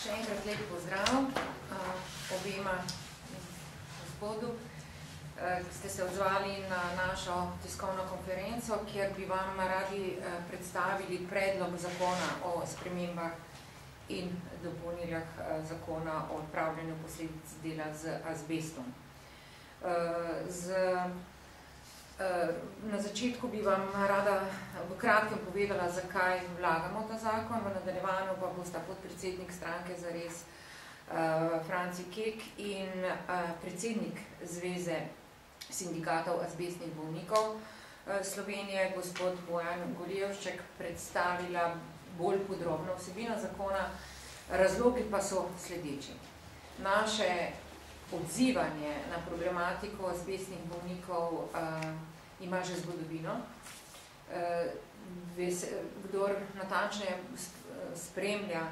Še enkrat lep pozdrav obema gospodu, ki ste se odzvali na našo tiskovno konferenco, kjer bi vam radi predstavili predlog zakona o spremembah in dopolnitvah zakona o odpravljanju posledic dela z azbestom. Na začetku bi vam rada v kratkem povedala, zakaj vlagamo ta zakon, v nadaljevanju pa bosta podpredsednik stranke Zares Franci Kek in predsednik Zveze sindikatov azbestnih bolnikov Slovenije, gospod Bojan Goljevšček, predstavila bolj podrobno vsebino zakona. Razlogi pa so sledeči. Naše odzivanje na problematiko azbestnih bolnikov ima že zgodovino. Kdor natančneje spremlja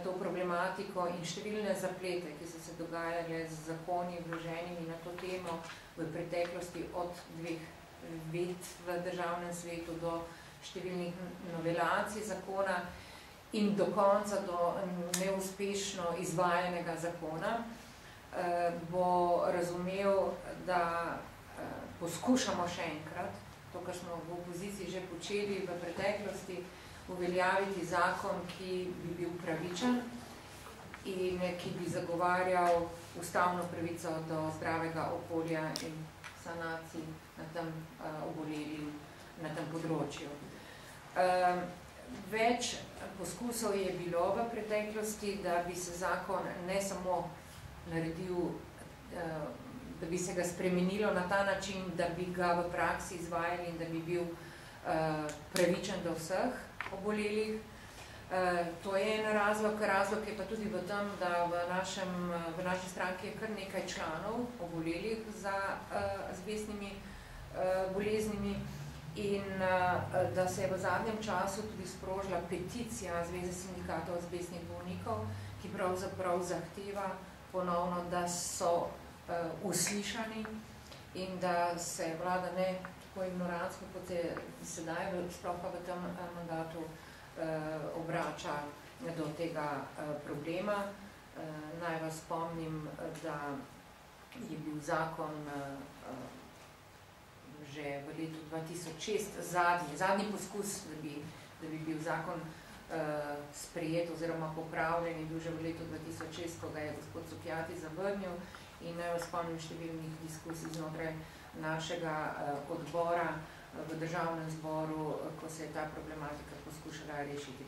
to problematiko in številne zaplete, ki so se dogajale z zakoni vloženimi na to temo v preteklosti od 2 let v državnem svetu do številnih novelacij zakona in do konca do neuspešno izvajanega zakona, bo razumel, da poskušamo še enkrat, to, kar smo v opoziciji že počeli v preteklosti, uveljaviti zakon, ki bi bil pravičen in ki bi zagovarjal ustavno pravico do zdravega okolja in sanacij na tem obolelim, na tem področju. Več poskusov je bilo v preteklosti, da bi se zakon ne samo naredil, da bi se ga spremenilo na ta način, da bi ga v praksi izvajali in da bi bil pravičen do vseh obolelih. To je en razlog. Razlog je pa tudi v tem, da v naši stranki je kar nekaj članov obolelih za azbestnimi boleznimi in da se je v zadnjem času tudi sprožila peticija Zveze sindikatov azbestnih bolnikov, ki pravzaprav zahteva ponovno, da so uslišani in da se vlada ne tako ignorantsko, kot je sedaj, sploh pa v tem mandatu obrača do tega problema. Naj vas spomnim, da je bil zakon že v letu 2006 zadnji poskus, da bi bil zakon sprejet oziroma popravljen, je bil že v letu 2006, ko ga je gospod Cukjati zavrnil in naj vas spomnim številnih diskusij znotraj našega odbora v državnem zboru, ko se je ta problematika poskušala rešiti.